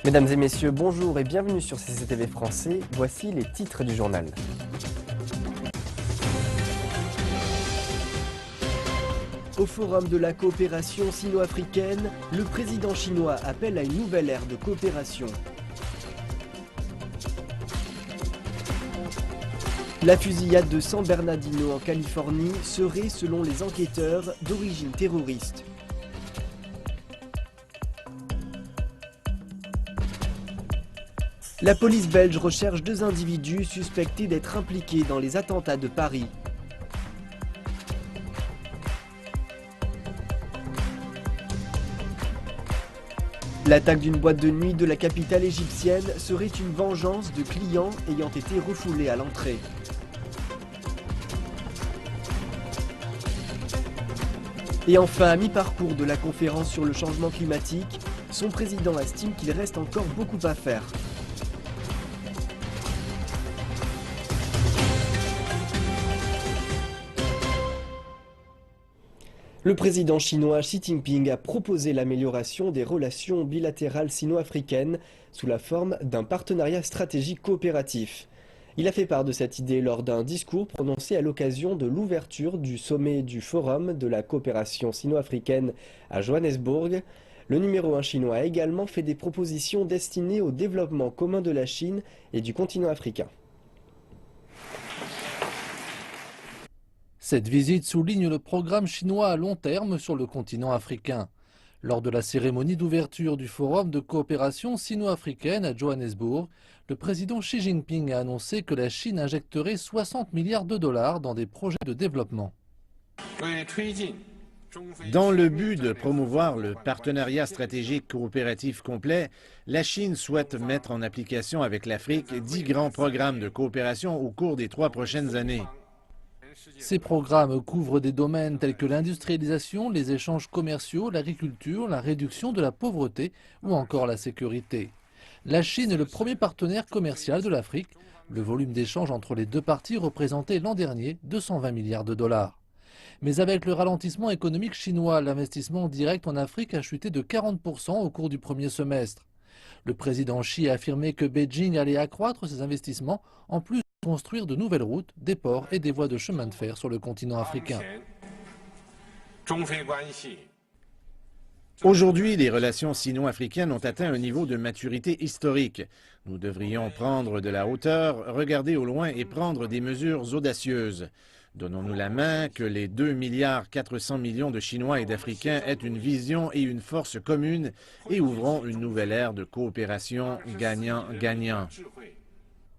Mesdames et messieurs, bonjour et bienvenue sur CCTV Français. Voici les titres du journal. Au Forum de la coopération sino-africaine, le président chinois appelle à une nouvelle ère de coopération. La fusillade de San Bernardino en Californie serait, selon les enquêteurs, d'origine terroriste. La police belge recherche 2 individus suspectés d'être impliqués dans les attentats de Paris. L'attaque d'une boîte de nuit de la capitale égyptienne serait une vengeance de clients ayant été refoulés à l'entrée. Et enfin, à mi-parcours de la conférence sur le changement climatique, son président estime qu'il reste encore beaucoup à faire. Le président chinois Xi Jinping a proposé l'amélioration des relations bilatérales sino-africaines sous la forme d'un partenariat stratégique coopératif. Il a fait part de cette idée lors d'un discours prononcé à l'occasion de l'ouverture du sommet du Forum de la coopération sino-africaine à Johannesburg. Le numéro 1 chinois a également fait des propositions destinées au développement commun de la Chine et du continent africain. Cette visite souligne le programme chinois à long terme sur le continent africain. Lors de la cérémonie d'ouverture du Forum de coopération sino-africaine à Johannesburg, le président Xi Jinping a annoncé que la Chine injecterait 60 milliards de dollars dans des projets de développement. Dans le but de promouvoir le partenariat stratégique coopératif complet, la Chine souhaite mettre en application avec l'Afrique 10 grands programmes de coopération au cours des 3 prochaines années. Ces programmes couvrent des domaines tels que l'industrialisation, les échanges commerciaux, l'agriculture, la réduction de la pauvreté ou encore la sécurité. La Chine est le premier partenaire commercial de l'Afrique. Le volume d'échanges entre les deux parties représentait l'an dernier 220 milliards de dollars. Mais avec le ralentissement économique chinois, l'investissement direct en Afrique a chuté de 40% au cours du premier semestre. Le président Xi a affirmé que Beijing allait accroître ses investissements en plus de construire de nouvelles routes, des ports et des voies de chemin de fer sur le continent africain. Aujourd'hui, les relations sino-africaines ont atteint un niveau de maturité historique. Nous devrions prendre de la hauteur, regarder au loin et prendre des mesures audacieuses. Donnons-nous la main, que les 2,4 milliards de Chinois et d'Africains aient une vision et une force commune et ouvrons une nouvelle ère de coopération gagnant-gagnant.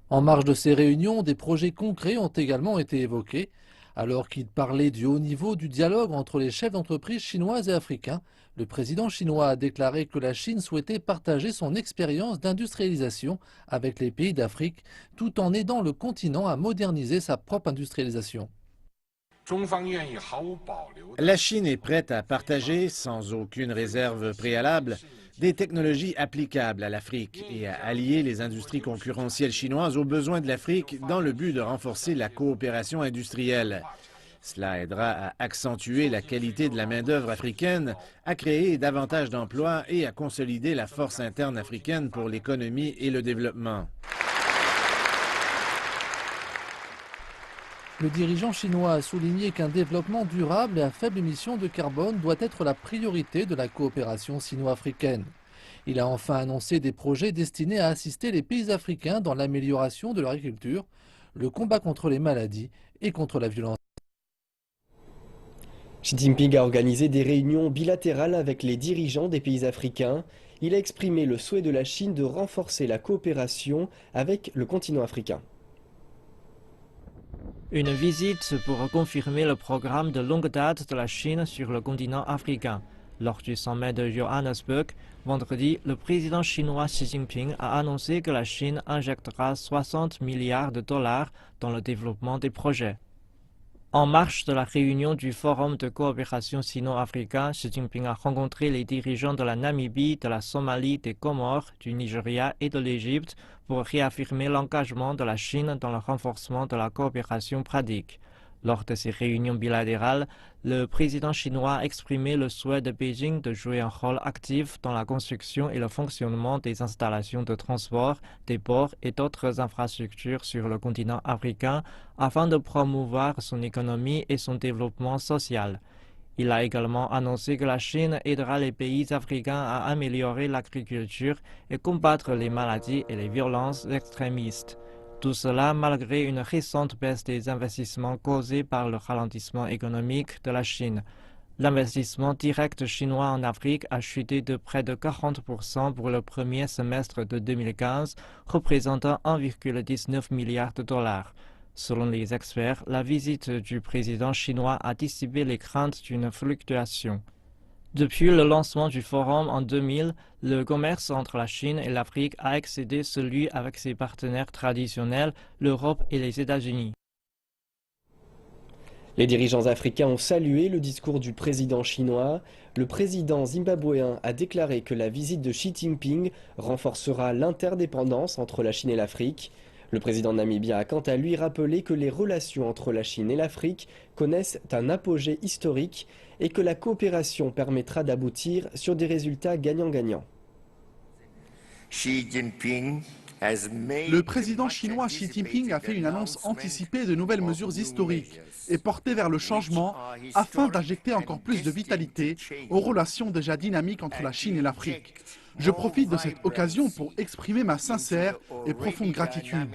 En marge de ces réunions, des projets concrets ont également été évoqués. Alors qu'il parlait du haut niveau du dialogue entre les chefs d'entreprise chinoises et africains, le président chinois a déclaré que la Chine souhaitait partager son expérience d'industrialisation avec les pays d'Afrique, tout en aidant le continent à moderniser sa propre industrialisation. La Chine est prête à partager, sans aucune réserve préalable, des technologies applicables à l'Afrique et à allier les industries concurrentielles chinoises aux besoins de l'Afrique dans le but de renforcer la coopération industrielle. Cela aidera à accentuer la qualité de la main-d'œuvre africaine, à créer davantage d'emplois et à consolider la force interne africaine pour l'économie et le développement. Le dirigeant chinois a souligné qu'un développement durable et à faible émission de carbone doit être la priorité de la coopération sino-africaine. Il a enfin annoncé des projets destinés à assister les pays africains dans l'amélioration de leur agriculture, le combat contre les maladies et contre la violence. Xi Jinping a organisé des réunions bilatérales avec les dirigeants des pays africains. Il a exprimé le souhait de la Chine de renforcer la coopération avec le continent africain. Une visite pour confirmer le programme de longue date de la Chine sur le continent africain. Lors du sommet de Johannesburg, vendredi, le président chinois Xi Jinping a annoncé que la Chine injectera 60 milliards de dollars dans le développement des projets. En marge de la réunion du Forum de coopération sino-africain, Xi Jinping a rencontré les dirigeants de la Namibie, de la Somalie, des Comores, du Nigeria et de l'Égypte pour réaffirmer l'engagement de la Chine dans le renforcement de la coopération pratique. Lors de ces réunions bilatérales, le président chinois a exprimé le souhait de Beijing de jouer un rôle actif dans la construction et le fonctionnement des installations de transport, des ports et d'autres infrastructures sur le continent africain afin de promouvoir son économie et son développement social. Il a également annoncé que la Chine aidera les pays africains à améliorer l'agriculture et combattre les maladies et les violences extrémistes. Tout cela malgré une récente baisse des investissements causés par le ralentissement économique de la Chine. L'investissement direct chinois en Afrique a chuté de près de 40% pour le premier semestre de 2015, représentant 1,19 milliard de dollars. Selon les experts, la visite du président chinois a dissipé les craintes d'une fluctuation. Depuis le lancement du forum en 2000, le commerce entre la Chine et l'Afrique a excédé celui avec ses partenaires traditionnels, l'Europe et les États-Unis. Les dirigeants africains ont salué le discours du président chinois. Le président zimbabwéen a déclaré que la visite de Xi Jinping renforcera l'interdépendance entre la Chine et l'Afrique. Le président namibien a quant à lui rappelé que les relations entre la Chine et l'Afrique connaissent un apogée historique et que la coopération permettra d'aboutir sur des résultats gagnant-gagnant. Le président chinois Xi Jinping a fait une annonce anticipée de nouvelles mesures historiques et portées vers le changement afin d'injecter encore plus de vitalité aux relations déjà dynamiques entre la Chine et l'Afrique. Je profite de cette occasion pour exprimer ma sincère et profonde gratitude.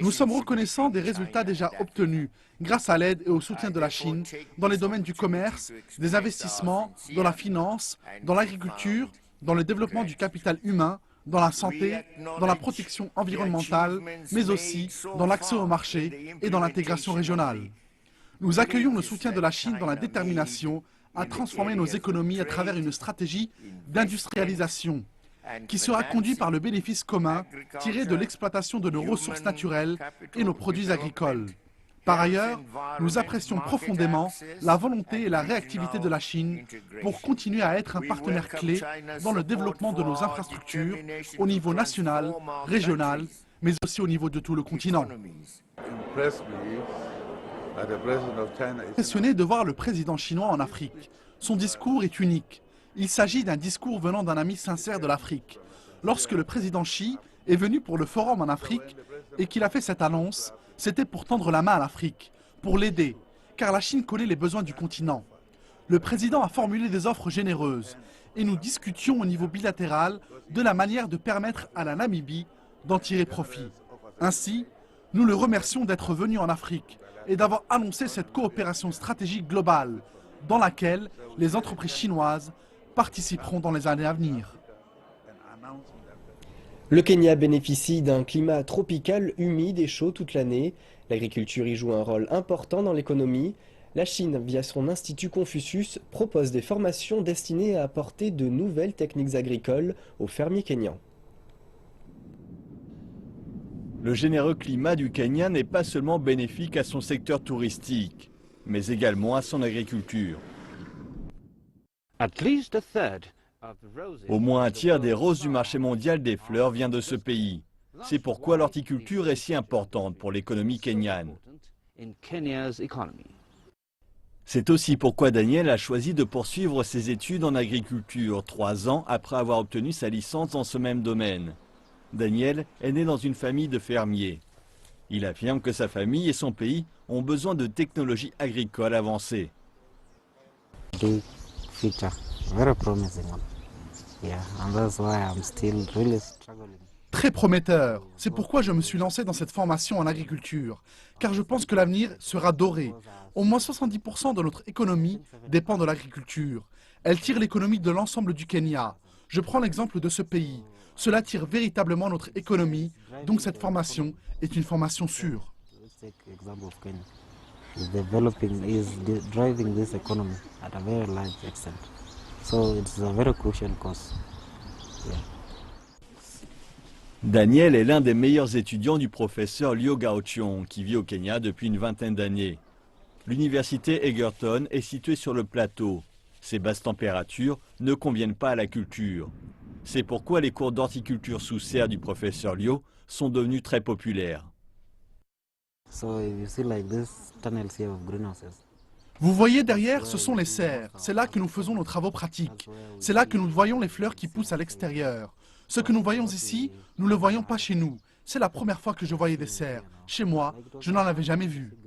Nous sommes reconnaissants des résultats déjà obtenus grâce à l'aide et au soutien de la Chine dans les domaines du commerce, des investissements, dans la finance, dans l'agriculture, dans le développement du capital humain, dans la santé, dans la protection environnementale, mais aussi dans l'accès au marché et dans l'intégration régionale. Nous accueillons le soutien de la Chine dans la détermination à transformer nos économies à travers une stratégie d'industrialisation qui sera conduite par le bénéfice commun tiré de l'exploitation de nos ressources naturelles et nos produits agricoles. Par ailleurs, nous apprécions profondément la volonté et la réactivité de la Chine pour continuer à être un partenaire clé dans le développement de nos infrastructures au niveau national, régional, mais aussi au niveau de tout le continent. Impressionné de voir le président chinois en Afrique. Son discours est unique. Il s'agit d'un discours venant d'un ami sincère de l'Afrique. Lorsque le président Xi est venu pour le forum en Afrique et qu'il a fait cette annonce, c'était pour tendre la main à l'Afrique, pour l'aider, car la Chine connaît les besoins du continent. Le président a formulé des offres généreuses et nous discutions au niveau bilatéral de la manière de permettre à la Namibie d'en tirer profit. Ainsi, nous le remercions d'être venu en Afrique et d'avoir annoncé cette coopération stratégique globale dans laquelle les entreprises chinoises participeront dans les années à venir. Le Kenya bénéficie d'un climat tropical humide et chaud toute l'année. L'agriculture y joue un rôle important dans l'économie. La Chine, via son Institut Confucius, propose des formations destinées à apporter de nouvelles techniques agricoles aux fermiers kenyans. Le généreux climat du Kenya n'est pas seulement bénéfique à son secteur touristique, mais également à son agriculture. Au moins un tiers des roses du marché mondial des fleurs vient de ce pays. C'est pourquoi l'horticulture est si importante pour l'économie kenyane. C'est aussi pourquoi Daniel a choisi de poursuivre ses études en agriculture 3 ans après avoir obtenu sa licence dans ce même domaine. Daniel est né dans une famille de fermiers. Il affirme que sa famille et son pays ont besoin de technologies agricoles avancées. Très prometteur. C'est pourquoi je me suis lancé dans cette formation en agriculture, car je pense que l'avenir sera doré. Au moins 70% de notre économie dépend de l'agriculture. Elle tire l'économie de l'ensemble du Kenya. Je prends l'exemple de ce pays. Cela tire véritablement notre économie, donc cette formation est une formation sûre. Daniel est l'un des meilleurs étudiants du professeur Liu Gaochong, qui vit au Kenya depuis une vingtaine d'années. L'université Egerton est située sur le plateau. Ces basses températures ne conviennent pas à la culture. C'est pourquoi les cours d'horticulture sous serre du professeur Liu sont devenus très populaires. Vous voyez derrière, ce sont les serres. C'est là que nous faisons nos travaux pratiques. C'est là que nous voyons les fleurs qui poussent à l'extérieur. Ce que nous voyons ici, nous ne le voyons pas chez nous. C'est la première fois que je voyais des serres. Chez moi, je n'en avais jamais vu.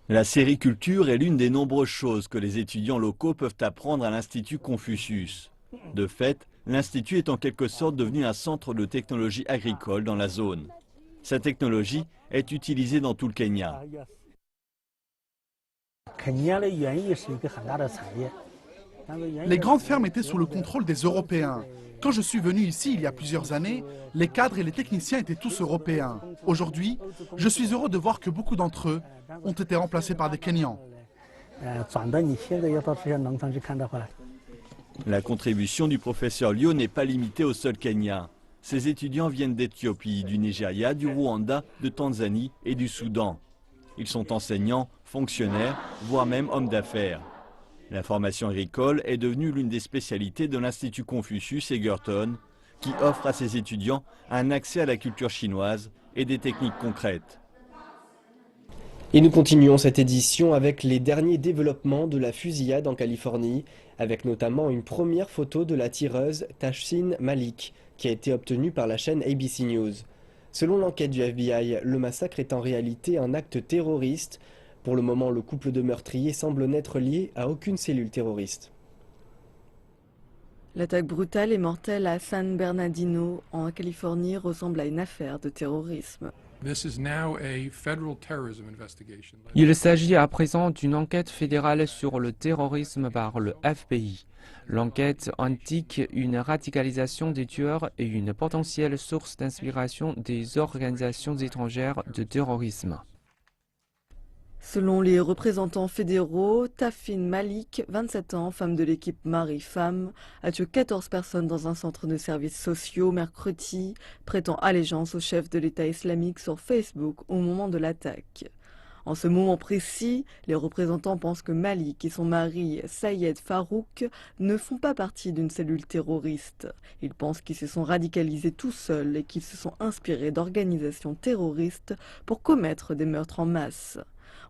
La sériculture est l'une des nombreuses choses que les étudiants locaux peuvent apprendre à l'Institut Confucius. De fait, l'Institut est en quelque sorte devenu un centre de technologie agricole dans la zone. Cette technologie est utilisée dans tout le Kenya. Les grandes fermes étaient sous le contrôle des Européens. Quand je suis venu ici il y a plusieurs années, les cadres et les techniciens étaient tous européens. Aujourd'hui, je suis heureux de voir que beaucoup d'entre eux ont été remplacés par des Kenyans. La contribution du professeur Liu n'est pas limitée au seul Kenya. Ces étudiants viennent d'Éthiopie, du Nigeria, du Rwanda, de Tanzanie et du Soudan. Ils sont enseignants, fonctionnaires, voire même hommes d'affaires. La formation agricole est devenue l'une des spécialités de l'Institut Confucius Egerton, qui offre à ses étudiants un accès à la culture chinoise et des techniques concrètes. Et nous continuons cette édition avec les derniers développements de la fusillade en Californie, avec notamment une première photo de la tireuse Tashin Malik, qui a été obtenue par la chaîne ABC News. Selon l'enquête du FBI, le massacre est en réalité un acte terroriste. Pour le moment, le couple de meurtriers semble n'être lié à aucune cellule terroriste. L'attaque brutale et mortelle à San Bernardino, en Californie, ressemble à une affaire de terrorisme. Il s'agit à présent d'une enquête fédérale sur le terrorisme par le FBI. L'enquête indique une radicalisation des tueurs et une potentielle source d'inspiration des organisations étrangères de terrorisme. Selon les représentants fédéraux, Tashin Malik, 27 ans, femme de l'équipe Mari-Femme, a tué 14 personnes dans un centre de services sociaux mercredi, prêtant allégeance au chef de l'État islamique sur Facebook au moment de l'attaque. En ce moment précis, les représentants pensent que Malik et son mari Sayed Farouk ne font pas partie d'une cellule terroriste. Ils pensent qu'ils se sont radicalisés tout seuls et qu'ils se sont inspirés d'organisations terroristes pour commettre des meurtres en masse.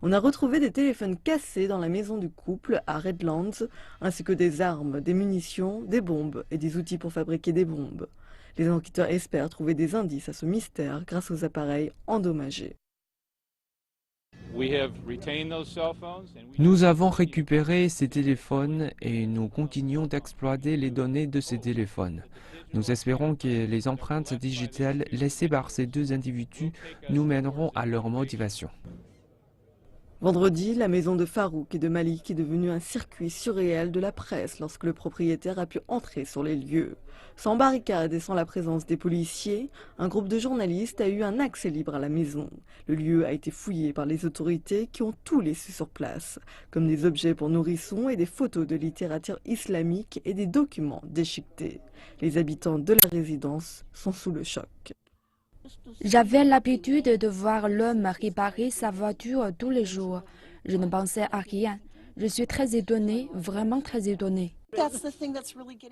On a retrouvé des téléphones cassés dans la maison du couple à Redlands, ainsi que des armes, des munitions, des bombes et des outils pour fabriquer des bombes. Les enquêteurs espèrent trouver des indices à ce mystère grâce aux appareils endommagés. Nous avons récupéré ces téléphones et nous continuons d'exploiter les données de ces téléphones. Nous espérons que les empreintes digitales laissées par ces deux individus nous mèneront à leur motivation. Vendredi, la maison de Farouk et de Malik est devenue un circuit surréel de la presse lorsque le propriétaire a pu entrer sur les lieux. Sans barricade et sans la présence des policiers, un groupe de journalistes a eu un accès libre à la maison. Le lieu a été fouillé par les autorités qui ont tout laissé sur place, comme des objets pour nourrissons et des photos de littérature islamique et des documents déchiquetés. Les habitants de la résidence sont sous le choc. J'avais l'habitude de voir l'homme réparer sa voiture tous les jours. Je ne pensais à rien. Je suis très étonnée, vraiment très étonnée.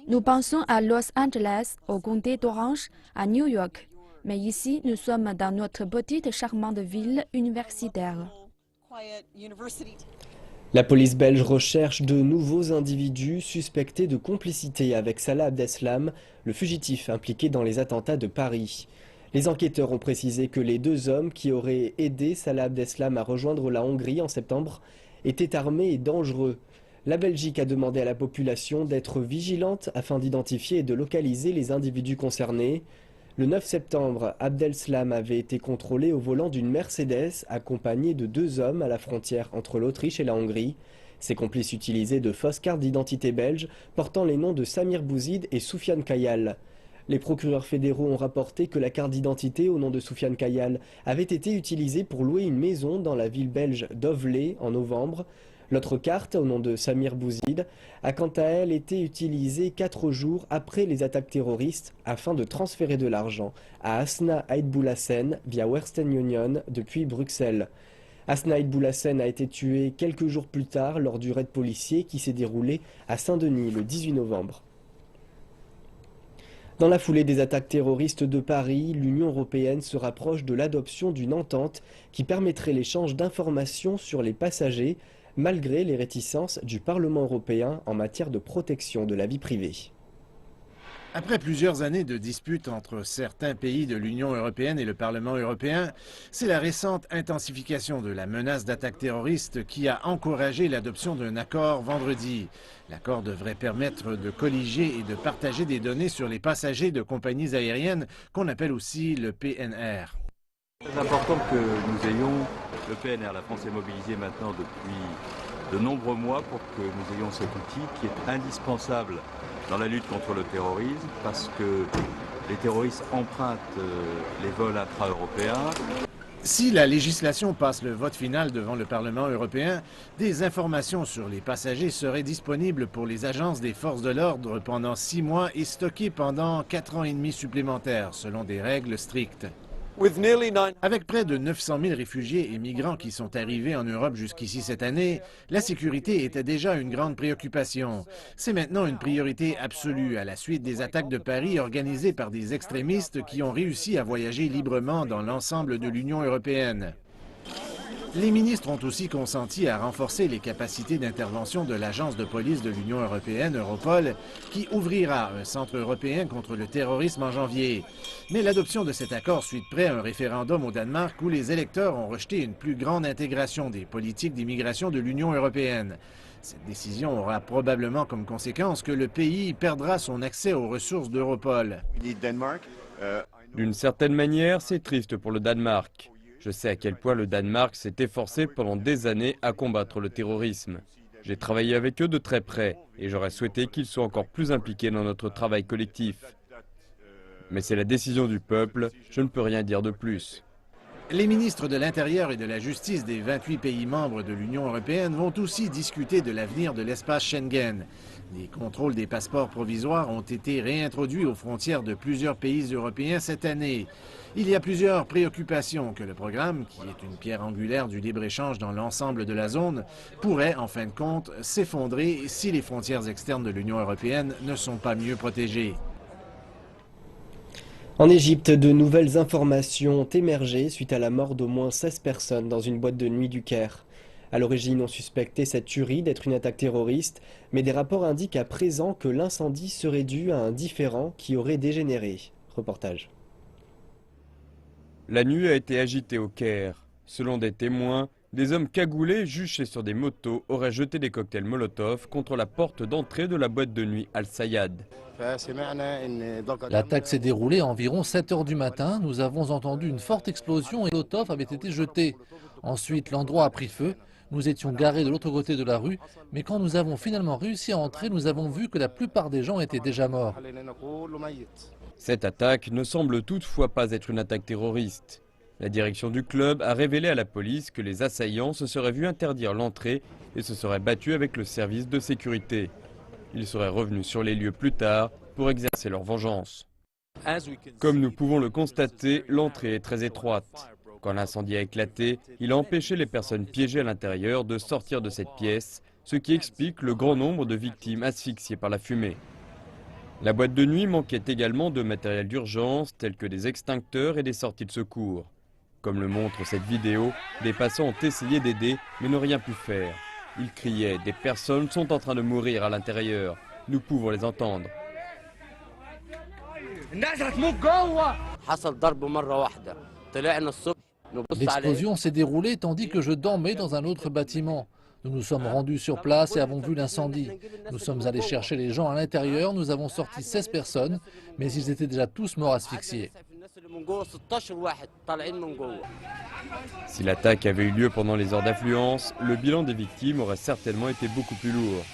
Nous pensons à Los Angeles, au comté d'Orange, à New York. Mais ici, nous sommes dans notre petite charmante ville universitaire. La police belge recherche de nouveaux individus suspectés de complicité avec Salah Abdeslam, le fugitif impliqué dans les attentats de Paris. Les enquêteurs ont précisé que les deux hommes qui auraient aidé Salah Abdeslam à rejoindre la Hongrie en septembre étaient armés et dangereux. La Belgique a demandé à la population d'être vigilante afin d'identifier et de localiser les individus concernés. Le 9 septembre, Abdeslam avait été contrôlé au volant d'une Mercedes accompagné de deux hommes à la frontière entre l'Autriche et la Hongrie. Ses complices utilisaient de fausses cartes d'identité belges portant les noms de Samir Bouzid et Soufiane Kayal. Les procureurs fédéraux ont rapporté que la carte d'identité au nom de Soufiane Kayal avait été utilisée pour louer une maison dans la ville belge d'Ovlé en novembre. L'autre carte, au nom de Samir Bouzid, a quant à elle été utilisée 4 jours après les attaques terroristes afin de transférer de l'argent à Asna Aït-Boulassen via Western Union depuis Bruxelles. Asna Aït-Boulassen a été tué quelques jours plus tard lors du raid policier qui s'est déroulé à Saint-Denis le 18 novembre. Dans la foulée des attaques terroristes de Paris, l'Union européenne se rapproche de l'adoption d'une entente qui permettrait l'échange d'informations sur les passagers, malgré les réticences du Parlement européen en matière de protection de la vie privée. Après plusieurs années de disputes entre certains pays de l'Union européenne et le Parlement européen, c'est la récente intensification de la menace d'attaque terroriste qui a encouragé l'adoption d'un accord vendredi. L'accord devrait permettre de colliger et de partager des données sur les passagers de compagnies aériennes qu'on appelle aussi le PNR. C'est important que nous ayons le PNR. La France est mobilisée maintenant depuis de nombreux mois pour que nous ayons cet outil qui est indispensable dans la lutte contre le terrorisme, parce que les terroristes empruntent les vols intra-européens. Si la législation passe le vote final devant le Parlement européen, des informations sur les passagers seraient disponibles pour les agences des forces de l'ordre pendant 6 mois et stockées pendant 4 ans et demi supplémentaires, selon des règles strictes. Avec près de 900 000 réfugiés et migrants qui sont arrivés en Europe jusqu'ici cette année, la sécurité était déjà une grande préoccupation. C'est maintenant une priorité absolue à la suite des attaques de Paris organisées par des extrémistes qui ont réussi à voyager librement dans l'ensemble de l'Union européenne. Les ministres ont aussi consenti à renforcer les capacités d'intervention de l'agence de police de l'Union européenne, Europol, qui ouvrira un centre européen contre le terrorisme en janvier. Mais l'adoption de cet accord suit de près un référendum au Danemark où les électeurs ont rejeté une plus grande intégration des politiques d'immigration de l'Union européenne. Cette décision aura probablement comme conséquence que le pays perdra son accès aux ressources d'Europol. D'une certaine manière, c'est triste pour le Danemark. Je sais à quel point le Danemark s'est efforcé pendant des années à combattre le terrorisme. J'ai travaillé avec eux de très près et j'aurais souhaité qu'ils soient encore plus impliqués dans notre travail collectif. Mais c'est la décision du peuple, je ne peux rien dire de plus. Les ministres de l'Intérieur et de la Justice des 28 pays membres de l'Union européenne vont aussi discuter de l'avenir de l'espace Schengen. Les contrôles des passeports provisoires ont été réintroduits aux frontières de plusieurs pays européens cette année. Il y a plusieurs préoccupations que le programme, qui est une pierre angulaire du libre-échange dans l'ensemble de la zone, pourrait, en fin de compte, s'effondrer si les frontières externes de l'Union européenne ne sont pas mieux protégées. En Égypte, de nouvelles informations ont émergé suite à la mort d'au moins 16 personnes dans une boîte de nuit du Caire. À l'origine, on suspectait cette tuerie d'être une attaque terroriste, mais des rapports indiquent à présent que l'incendie serait dû à un différend qui aurait dégénéré. Reportage. La nuit a été agitée au Caire. Selon des témoins, des hommes cagoulés juchés sur des motos auraient jeté des cocktails Molotov contre la porte d'entrée de la boîte de nuit Al-Sayad. L'attaque s'est déroulée à environ 7 h du matin. Nous avons entendu une forte explosion et Molotov avait été jeté. Ensuite, l'endroit a pris feu. Nous étions garés de l'autre côté de la rue, mais quand nous avons finalement réussi à entrer, nous avons vu que la plupart des gens étaient déjà morts. Cette attaque ne semble toutefois pas être une attaque terroriste. La direction du club a révélé à la police que les assaillants se seraient vus interdire l'entrée et se seraient battus avec le service de sécurité. Ils seraient revenus sur les lieux plus tard pour exercer leur vengeance. Comme nous pouvons le constater, l'entrée est très étroite. Quand l'incendie a éclaté, il a empêché les personnes piégées à l'intérieur de sortir de cette pièce, ce qui explique le grand nombre de victimes asphyxiées par la fumée. La boîte de nuit manquait également de matériel d'urgence tel que des extincteurs et des sorties de secours. Comme le montre cette vidéo, des passants ont essayé d'aider mais n'ont rien pu faire. Ils criaient « Des personnes sont en train de mourir à l'intérieur. Nous pouvons les entendre. » L'explosion s'est déroulée tandis que je dormais dans un autre bâtiment. Nous nous sommes rendus sur place et avons vu l'incendie. Nous sommes allés chercher les gens à l'intérieur, nous avons sorti 16 personnes, mais ils étaient déjà tous morts asphyxiés. Si l'attaque avait eu lieu pendant les heures d'affluence, le bilan des victimes aurait certainement été beaucoup plus lourd.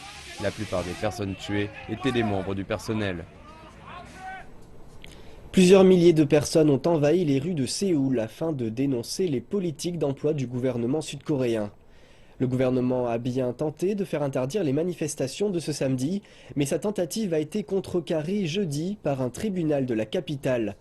La plupart des personnes tuées étaient des membres du personnel. Plusieurs milliers de personnes ont envahi les rues de Séoul afin de dénoncer les politiques d'emploi du gouvernement sud-coréen. Le gouvernement a bien tenté de faire interdire les manifestations de ce samedi, mais sa tentative a été contrecarrée jeudi par un tribunal de la capitale.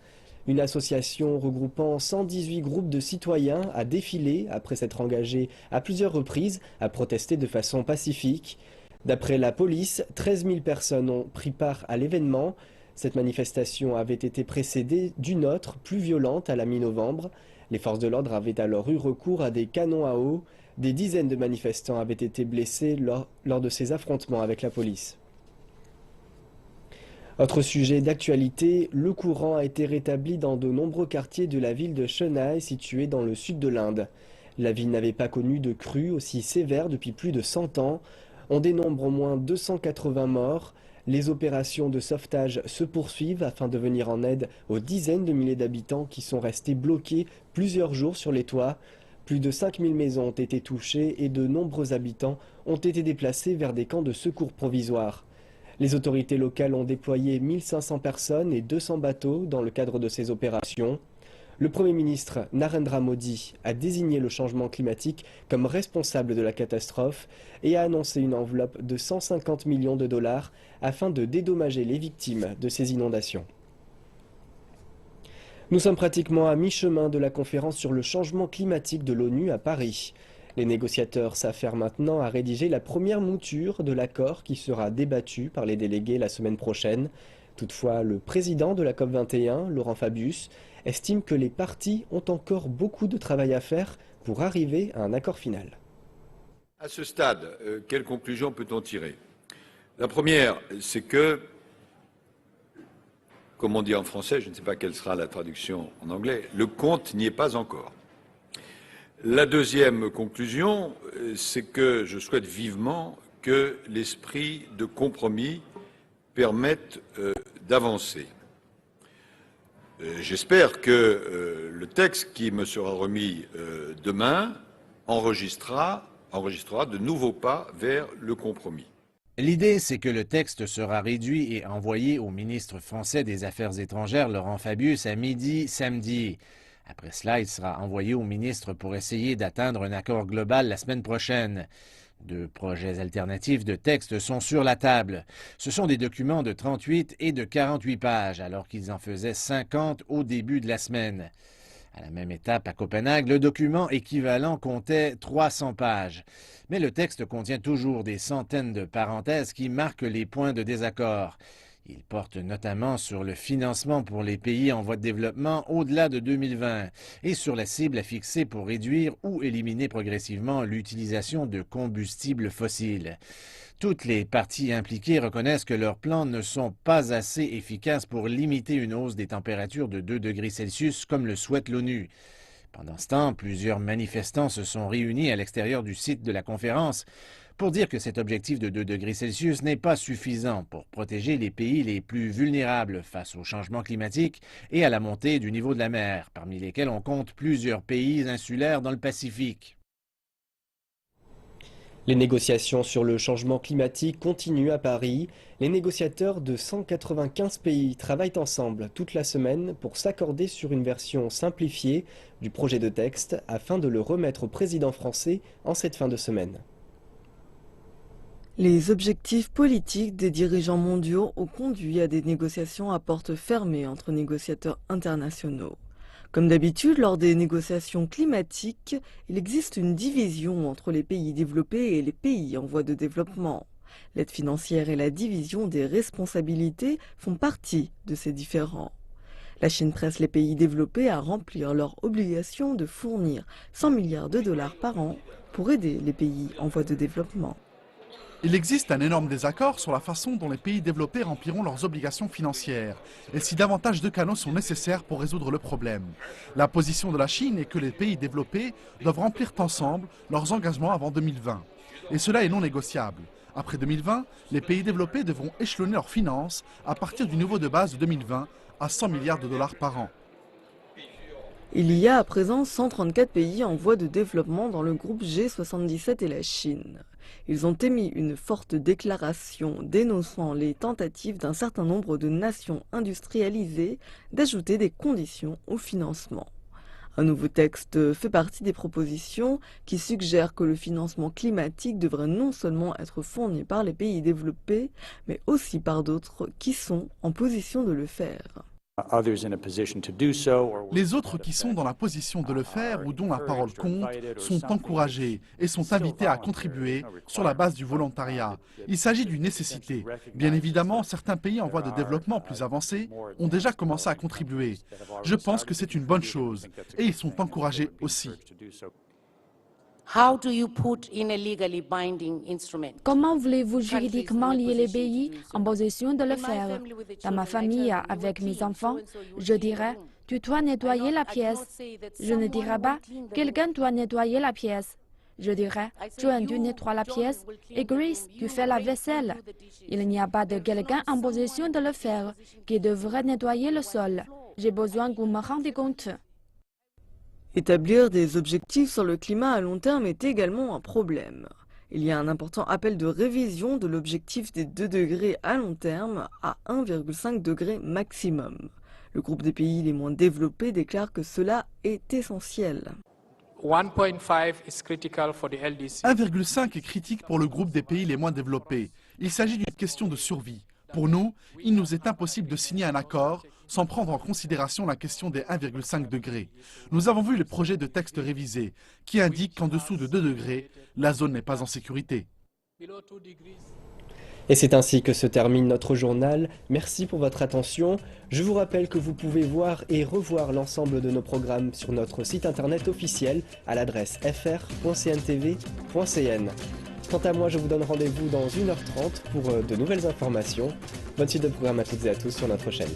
Une association regroupant 118 groupes de citoyens a défilé après s'être engagée à plusieurs reprises à protester de façon pacifique. D'après la police, 13 000 personnes ont pris part à l'événement. Cette manifestation avait été précédée d'une autre, plus violente, à la mi-novembre. Les forces de l'ordre avaient alors eu recours à des canons à eau. Des dizaines de manifestants avaient été blessés lors de ces affrontements avec la police. Autre sujet d'actualité, le courant a été rétabli dans de nombreux quartiers de la ville de Chennai, située dans le sud de l'Inde. La ville n'avait pas connu de crue aussi sévère depuis plus de 100 ans. On dénombre au moins 280 morts. Les opérations de sauvetage se poursuivent afin de venir en aide aux dizaines de milliers d'habitants qui sont restés bloqués plusieurs jours sur les toits. Plus de 5000 maisons ont été touchées et de nombreux habitants ont été déplacés vers des camps de secours provisoires. Les autorités locales ont déployé 1500 personnes et 200 bateaux dans le cadre de ces opérations. Le Premier ministre Narendra Modi a désigné le changement climatique comme responsable de la catastrophe et a annoncé une enveloppe de 150 millions de dollars afin de dédommager les victimes de ces inondations. Nous sommes pratiquement à mi-chemin de la conférence sur le changement climatique de l'ONU à Paris. Les négociateurs s'affairent maintenant à rédiger la première mouture de l'accord qui sera débattu par les délégués la semaine prochaine. Toutefois, le président de la COP21, Laurent Fabius, estime que les parties ont encore beaucoup de travail à faire pour arriver à un accord final. À ce stade, quelles conclusions peut-on tirer? La première, c'est que, comme on dit en français, je ne sais pas quelle sera la traduction en anglais, le compte n'y est pas encore. La deuxième conclusion, c'est que je souhaite vivement que l'esprit de compromis permette d'avancer. J'espère que le texte qui me sera remis demain enregistrera de nouveaux pas vers le compromis. L'idée, c'est que le texte sera réduit et envoyé au ministre français des Affaires étrangères, Laurent Fabius, à midi samedi. Après cela, il sera envoyé au ministre pour essayer d'atteindre un accord global la semaine prochaine. 2 projets alternatifs de texte sont sur la table. Ce sont des documents de 38 et de 48 pages, alors qu'ils en faisaient 50 au début de la semaine. À la même étape, à Copenhague, le document équivalent comptait 300 pages. Mais le texte contient toujours des centaines de parenthèses qui marquent les points de désaccord. Il porte notamment sur le financement pour les pays en voie de développement au-delà de 2020 et sur la cible à fixer pour réduire ou éliminer progressivement l'utilisation de combustibles fossiles. Toutes les parties impliquées reconnaissent que leurs plans ne sont pas assez efficaces pour limiter une hausse des températures de 2 degrés Celsius comme le souhaite l'ONU. Pendant ce temps, plusieurs manifestants se sont réunis à l'extérieur du site de la conférence pour dire que cet objectif de 2 degrés Celsius n'est pas suffisant pour protéger les pays les plus vulnérables face au changement climatique et à la montée du niveau de la mer, parmi lesquels on compte plusieurs pays insulaires dans le Pacifique. Les négociations sur le changement climatique continuent à Paris. Les négociateurs de 195 pays travaillent ensemble toute la semaine pour s'accorder sur une version simplifiée du projet de texte afin de le remettre au président français en cette fin de semaine. Les objectifs politiques des dirigeants mondiaux ont conduit à des négociations à porte fermée entre négociateurs internationaux. Comme d'habitude, lors des négociations climatiques, il existe une division entre les pays développés et les pays en voie de développement. L'aide financière et la division des responsabilités font partie de ces différends. La Chine presse les pays développés à remplir leur obligation de fournir 100 milliards de dollars par an pour aider les pays en voie de développement. Il existe un énorme désaccord sur la façon dont les pays développés rempliront leurs obligations financières et si davantage de canaux sont nécessaires pour résoudre le problème. La position de la Chine est que les pays développés doivent remplir ensemble leurs engagements avant 2020. Et cela est non négociable. Après 2020, les pays développés devront échelonner leurs finances à partir du niveau de base de 2020 à 100 milliards de dollars par an. Il y a à présent 134 pays en voie de développement dans le groupe G77 et la Chine. Ils ont émis une forte déclaration dénonçant les tentatives d'un certain nombre de nations industrialisées d'ajouter des conditions au financement. Un nouveau texte fait partie des propositions qui suggèrent que le financement climatique devrait non seulement être fourni par les pays développés, mais aussi par d'autres qui sont en position de le faire. Les autres qui sont dans la position de le faire ou dont la parole compte sont encouragés et sont invités à contribuer sur la base du volontariat. Il s'agit d'une nécessité. Bien évidemment, certains pays en voie de développement plus avancés ont déjà commencé à contribuer. Je pense que c'est une bonne chose et ils sont encouragés aussi. Comment voulez-vous juridiquement lier les pays en position de le faire? Dans ma famille, avec mes enfants, je dirais « tu dois nettoyer la pièce ». Je ne dirais pas « quelqu'un doit nettoyer la pièce ». Je dirais « John, tu nettoies la pièce et Grace, tu fais la vaisselle ». Il n'y a pas de quelqu'un en position de le faire qui devrait nettoyer le sol. J'ai besoin que vous me rendiez compte. Établir des objectifs sur le climat à long terme est également un problème. Il y a un important appel de révision de l'objectif des 2 degrés à long terme à 1,5 degré maximum. Le groupe des pays les moins développés déclare que cela est essentiel. 1,5 est critique pour le groupe des pays les moins développés. Il s'agit d'une question de survie. Pour nous, il nous est impossible de signer un accord sans prendre en considération la question des 1,5 degrés. Nous avons vu le projet de texte révisé qui indique qu'en dessous de 2 degrés, la zone n'est pas en sécurité. Et c'est ainsi que se termine notre journal. Merci pour votre attention. Je vous rappelle que vous pouvez voir et revoir l'ensemble de nos programmes sur notre site internet officiel à l'adresse fr.cntv.cn. Quant à moi, je vous donne rendez-vous dans 1h30 pour de nouvelles informations. Bonne suite de programme à toutes et à tous sur notre chaîne.